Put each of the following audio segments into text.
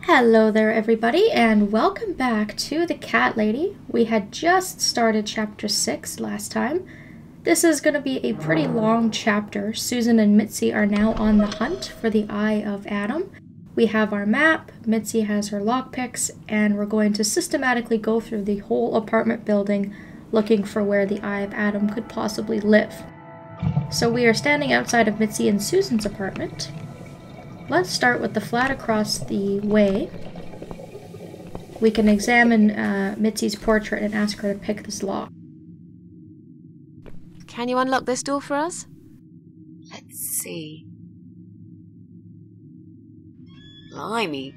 Hello there everybody, and welcome back to The Cat Lady. We had just started chapter 6 last time. This is going to be a pretty long chapter. Susan and Mitzi are now on the hunt for the Eye of Adam. We have our map, Mitzi has her lockpicks, and we're going to systematically go through the whole apartment building looking for where the Eye of Adam could possibly live. So we are standing outside of Mitzi and Susan's apartment. Let's start with the flat across the way. We can examine Mitzi's portrait and ask her to pick this lock. Can you unlock this door for us? Let's see. Blimey,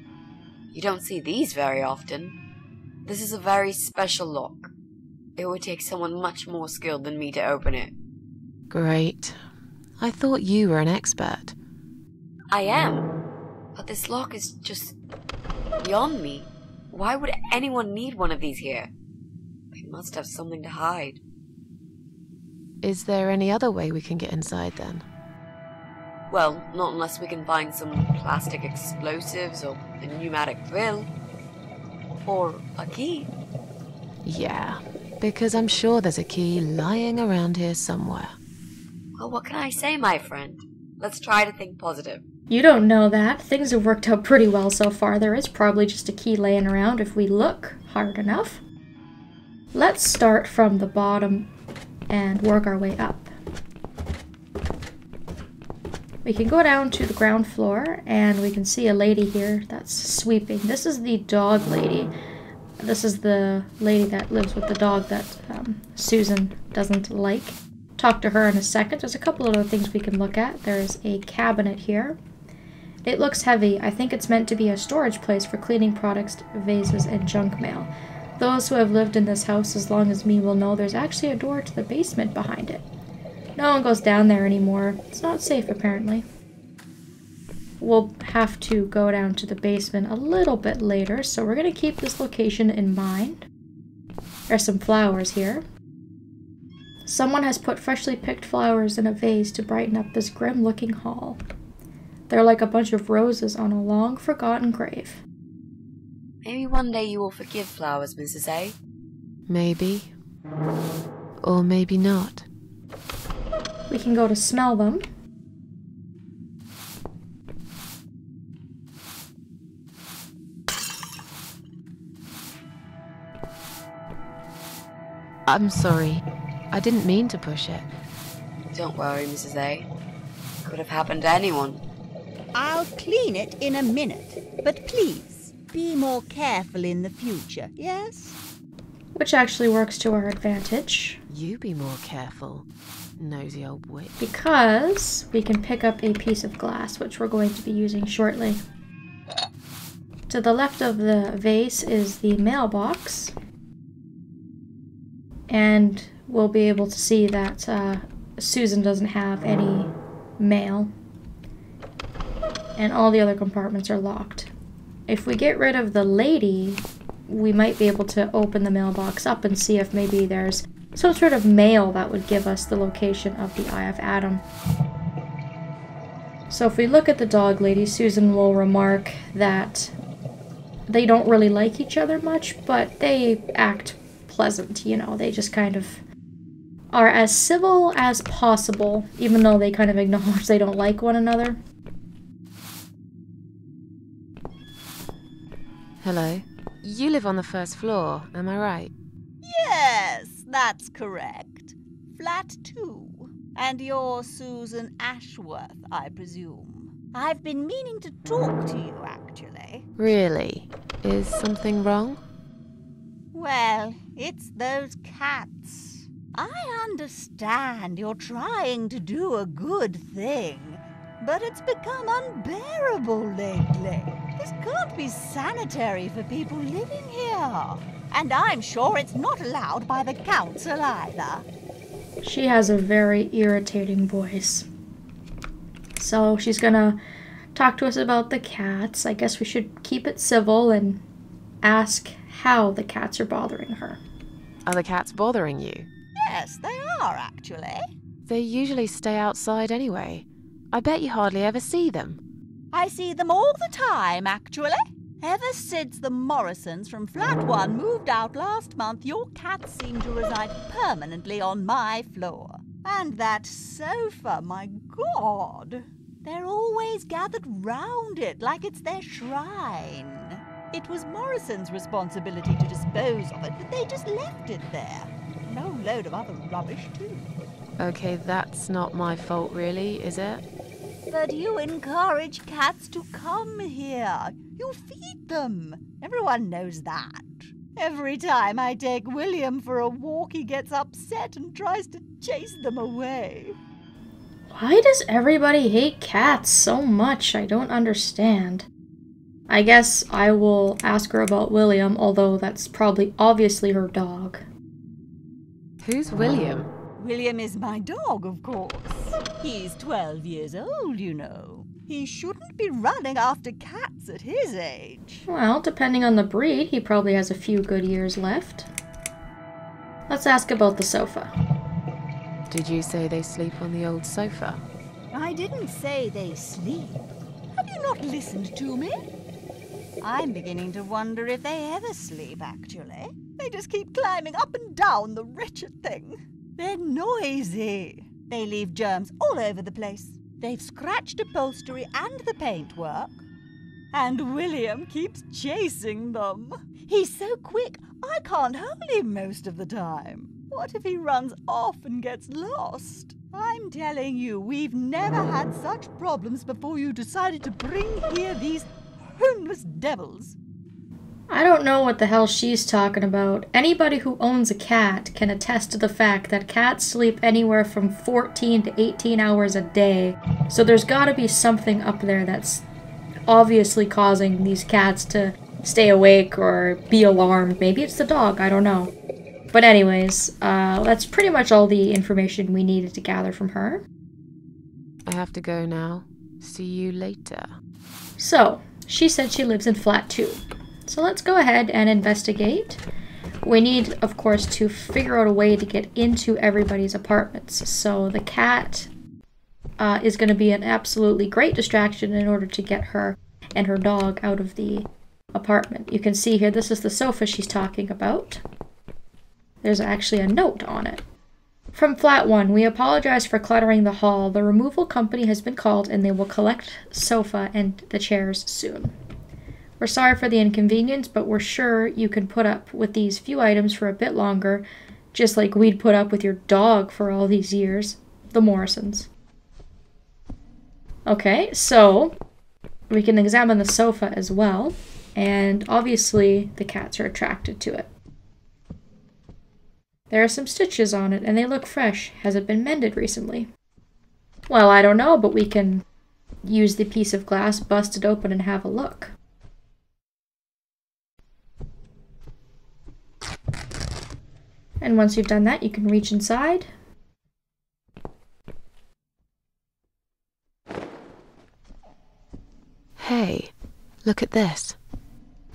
you don't see these very often. This is a very special lock. It would take someone much more skilled than me to open it. Great. I thought you were an expert. I am, but this lock is just beyond me. Why would anyone need one of these here? They must have something to hide. Is there any other way we can get inside then? Well, not unless we can find some plastic explosives or a pneumatic drill. Or a key. Yeah, because I'm sure there's a key lying around here somewhere. Well, what can I say, my friend? Let's try to think positive. You don't know that. Things have worked out pretty well so far. There is probably just a key laying around if we look hard enough. Let's start from the bottom and work our way up. We can go down to the ground floor and we can see a lady here that's sweeping. This is the dog lady. This is the lady that lives with the dog that Susan doesn't like. Talk to her in a second. There's a couple other things we can look at. There's a cabinet here. It looks heavy. I think it's meant to be a storage place for cleaning products, vases, and junk mail. Those who have lived in this house as long as me will know there's actually a door to the basement behind it. No one goes down there anymore. It's not safe, apparently. We'll have to go down to the basement a little bit later, so we're going to keep this location in mind. There's some flowers here. Someone has put freshly picked flowers in a vase to brighten up this grim-looking hall. They're like a bunch of roses on a long-forgotten grave. Maybe one day you will forgive flowers, Mrs. A. Maybe. Or maybe not. We can go to smell them. I'm sorry. I didn't mean to push it. Don't worry, Mrs. A. Could have happened to anyone. I'll clean it in a minute, but please, be more careful in the future, yes? Which actually works to our advantage. You be more careful, nosy old witch. Because we can pick up a piece of glass, which we're going to be using shortly. To the left of the vase is the mailbox. And we'll be able to see that Susan doesn't have any mail. And all the other compartments are locked. If we get rid of the lady, we might be able to open the mailbox up and see if maybe there's some sort of mail that would give us the location of the Eye of Adam. So if we look at the dog lady, Susan will remark that they don't really like each other much, but they act pleasant, you know, they just kind of are as civil as possible, even though they kind of acknowledge they don't like one another. Hello. You live on the first floor, am I right? Yes, that's correct. Flat 2. And you're Susan Ashworth, I presume. I've been meaning to talk to you, actually. Really? Is something wrong? Well, it's those cats. I understand you're trying to do a good thing, but it's become unbearable lately. This can't be sanitary for people living here. And I'm sure it's not allowed by the council either. She has a very irritating voice. So she's gonna talk to us about the cats. I guess we should keep it civil and ask how the cats are bothering her. Are the cats bothering you? Yes, they are, actually. They usually stay outside anyway. I bet you hardly ever see them. I see them all the time, actually. Ever since the Morrisons from Flat 1 moved out last month, your cats seem to reside permanently on my floor. And that sofa, my God! They're always gathered round it like it's their shrine. It was Morrison's responsibility to dispose of it, but they just left it there. And a whole load of other rubbish, too. Okay, that's not my fault really, is it? But you encourage cats to come here. You feed them. Everyone knows that. Every time I take William for a walk, he gets upset and tries to chase them away. Why does everybody hate cats so much? I don't understand. I guess I will ask her about William, although that's probably obviously her dog. Who's William? William is my dog, of course. He's 12 years old, you know. He shouldn't be running after cats at his age. Well, depending on the breed, he probably has a few good years left. Let's ask about the sofa. Did you say they sleep on the old sofa? I didn't say they sleep. Have you not listened to me? I'm beginning to wonder if they ever sleep, actually. They just keep climbing up and down the wretched thing. They're noisy. They leave germs all over the place. They've scratched upholstery and the paintwork. And William keeps chasing them. He's so quick, I can't hold him most of the time. What if he runs off and gets lost? I'm telling you, we've never had such problems before you decided to bring here these homeless devils. I don't know what the hell she's talking about. Anybody who owns a cat can attest to the fact that cats sleep anywhere from 14 to 18 hours a day. So there's gotta be something up there that's obviously causing these cats to stay awake or be alarmed. Maybe it's the dog, I don't know. But anyways, that's pretty much all the information we needed to gather from her. I have to go now. See you later. So, she said she lives in flat 2. So let's go ahead and investigate. We need, of course, to figure out a way to get into everybody's apartments. So the cat is going to be an absolutely great distraction in order to get her and her dog out of the apartment. You can see here, this is the sofa she's talking about. There's actually a note on it. From Flat 1, we apologize for cluttering the hall. The removal company has been called and they will collect sofa and the chairs soon. We're sorry for the inconvenience, but we're sure you can put up with these few items for a bit longer, just like we'd put up with your dog for all these years. The Morrisons. Okay, so we can examine the sofa as well, and obviously the cats are attracted to it. There are some stitches on it, and they look fresh. Has it been mended recently? Well, I don't know, but we can use the piece of glass, bust it open, and have a look. And once you've done that, you can reach inside. Hey, look at this.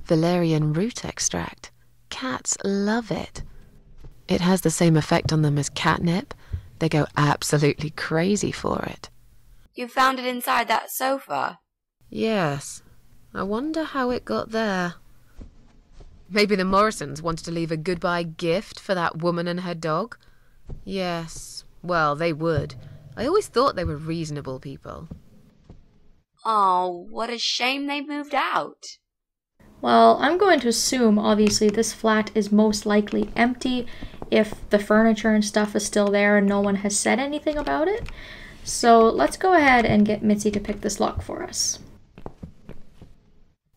Valerian root extract. Cats love it. It has the same effect on them as catnip. They go absolutely crazy for it. You found it inside that sofa? Yes. I wonder how it got there. Maybe the Morrisons wanted to leave a goodbye gift for that woman and her dog? Yes. Well, they would. I always thought they were reasonable people. Oh, what a shame they moved out. Well, I'm going to assume, obviously, this flat is most likely empty if the furniture and stuff is still there and no one has said anything about it. So let's go ahead and get Mitzi to pick this lock for us.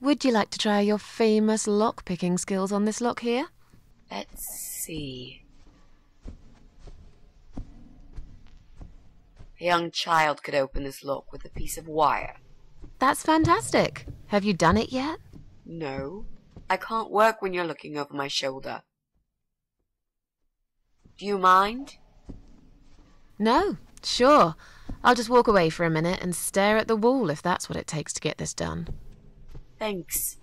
Would you like to try your famous lock-picking skills on this lock here? Let's see. A young child could open this lock with a piece of wire. That's fantastic. Have you done it yet? No, I can't work when you're looking over my shoulder. Do you mind? No, sure. I'll just walk away for a minute and stare at the wall if that's what it takes to get this done. Thanks.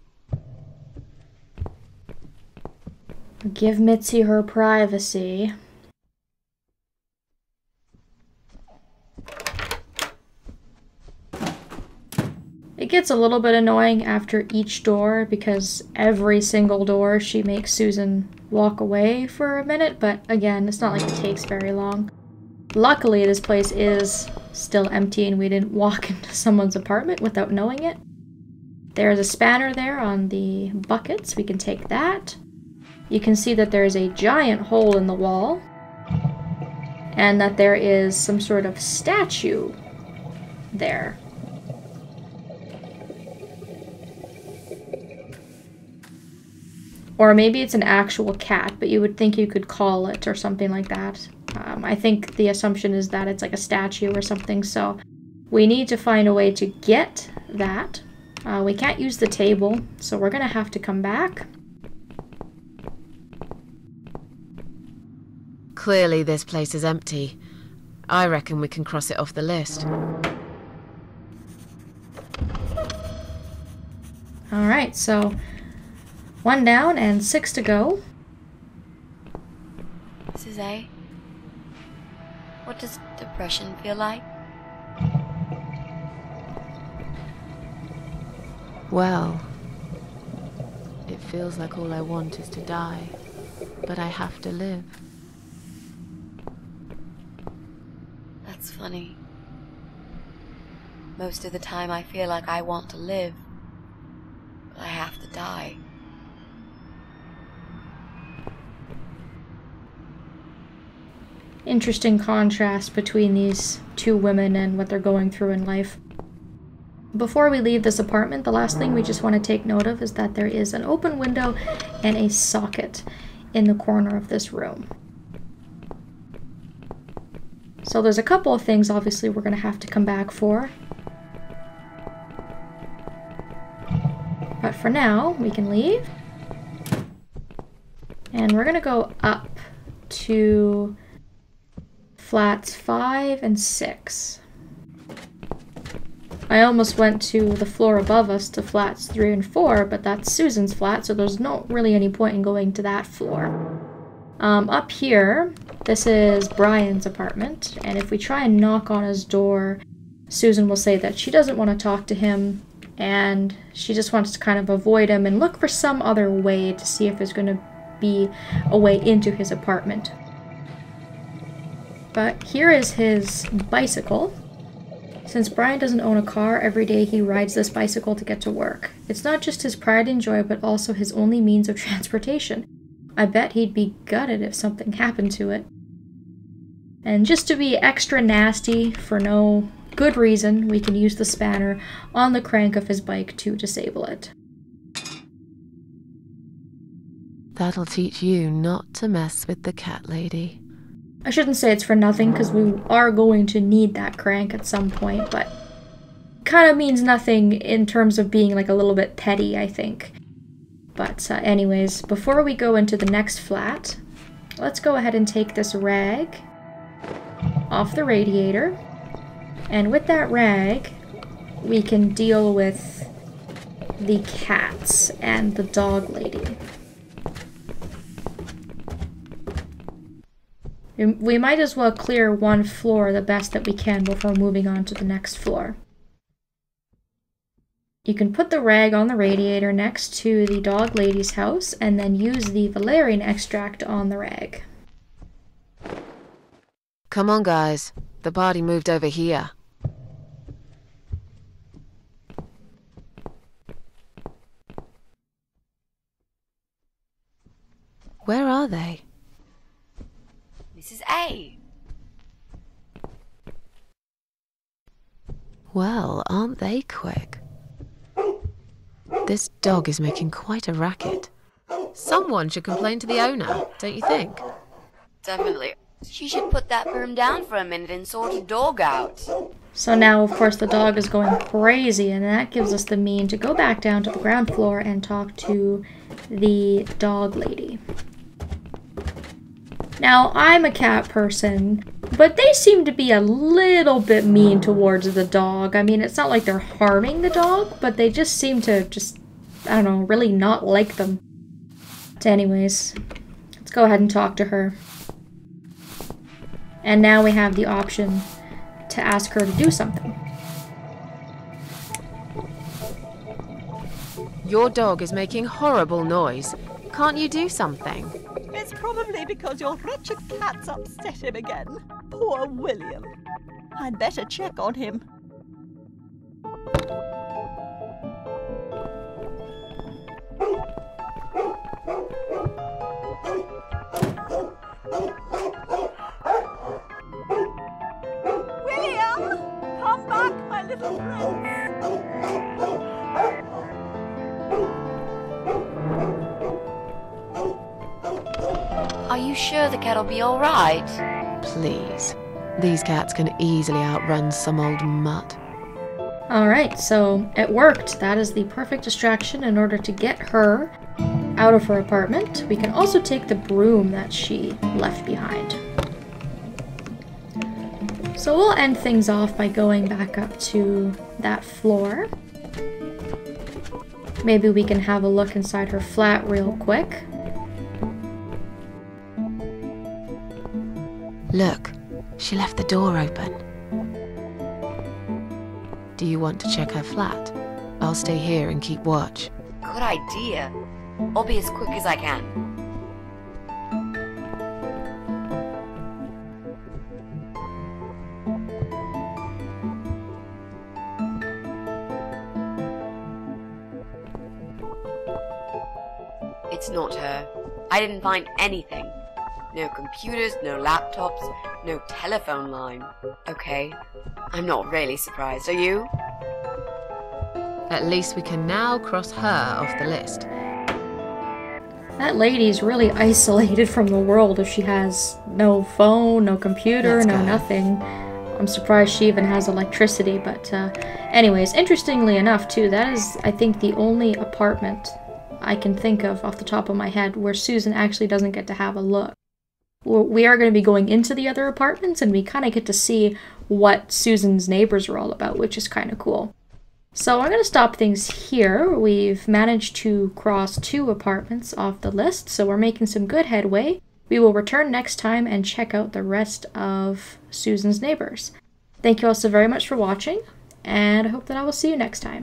Give Mitzi her privacy. gets a little bit annoying after each door because every single door she makes Susan walk away for a minute, but again, it's not like it takes very long. Luckily, this place is still empty and we didn't walk into someone's apartment without knowing it. There's a spanner there on the buckets. We can take that. You can see that there's a giant hole in the wall and that there is some sort of statue there. Or maybe it's an actual cat, but you would think you could call it or something like that. I think the assumption is that it's like a statue or something, so we need to find a way to get that. We can't use the table, so we're gonna have to come back. Clearly this place is empty. I reckon we can cross it off the list. Alright, so 1 down and 6 to go. Mrs. A, what does depression feel like? Well, it feels like all I want is to die, but I have to live. That's funny. Most of the time I feel like I want to live, but I have to die. Interesting contrast between these two women and what they're going through in life. Before we leave this apartment, the last thing we just want to take note of is that there is an open window and a socket in the corner of this room. So there's a couple of things obviously we're going to have to come back for. But for now, we can leave. And we're going to go up to flats 5 and 6. I almost went to the floor above us to flats 3 and 4, but that's Susan's flat, so there's not really any point in going to that floor. Up here, this is Brian's apartment, and if we try and knock on his door, Susan will say that she doesn't want to talk to him, and she just wants to kind of avoid him and look for some other way to see if there's going to be a way into his apartment. But here is his bicycle. Since Brian doesn't own a car, every day he rides this bicycle to get to work. It's not just his pride and joy, but also his only means of transportation. I bet he'd be gutted if something happened to it. And just to be extra nasty, for no good reason, we can use the spanner on the crank of his bike to disable it. That'll teach you not to mess with the cat lady. I shouldn't say it's for nothing, because we are going to need that crank at some point, but kind of means nothing in terms of being like a little bit petty, I think. But anyways, before we go into the next flat, let's go ahead and take this rag off the radiator. And with that rag, we can deal with the cats and the dog lady. We might as well clear one floor the best that we can before moving on to the next floor. You can put the rag on the radiator next to the dog lady's house and then use the valerian extract on the rag. Come on, guys. The party moved over here. Where are they? Mrs. A. Well, aren't they quick? This dog is making quite a racket. Someone should complain to the owner, don't you think? Definitely. She should put that broom down for a minute and sort a dog out. So now, of course, the dog is going crazy, and that gives us the mean to go back down to the ground floor and talk to the dog lady. Now, I'm a cat person, but they seem to be a little bit mean towards the dog. I mean, it's not like they're harming the dog, but they just seem to I don't know, really not like them. But anyways, let's go ahead and talk to her. And now we have the option to ask her to do something. Your dog is making horrible noise. Can't you do something? It's probably because your wretched cat's upset him again. Poor William. I'd better check on him. William! Come back, my little prince! Are you sure the cat'll be alright? Please. These cats can easily outrun some old mutt. Alright, so it worked. That is the perfect distraction in order to get her out of her apartment. We can also take the broom that she left behind. So we'll end things off by going back up to that floor. Maybe we can have a look inside her flat real quick. Look, she left the door open. Do you want to check her flat? I'll stay here and keep watch. Good idea. I'll be as quick as I can. It's not her. I didn't find anything. No computers, no laptops, no telephone line. Okay, I'm not really surprised, are you? At least we can now cross her off the list. That lady's really isolated from the world if she has no phone, no computer, Let's no go. nothing. I'm surprised she even has electricity, but anyways, interestingly enough too, that is, I think, the only apartment I can think of off the top of my head where Susan actually doesn't get to have a look. We are going to be going into the other apartments and we kind of get to see what Susan's neighbors are all about, which is kind of cool. So I'm going to stop things here. We've managed to cross 2 apartments off the list, so we're making some good headway. We will return next time and check out the rest of Susan's neighbors. Thank you all so very much for watching, and I hope that I will see you next time.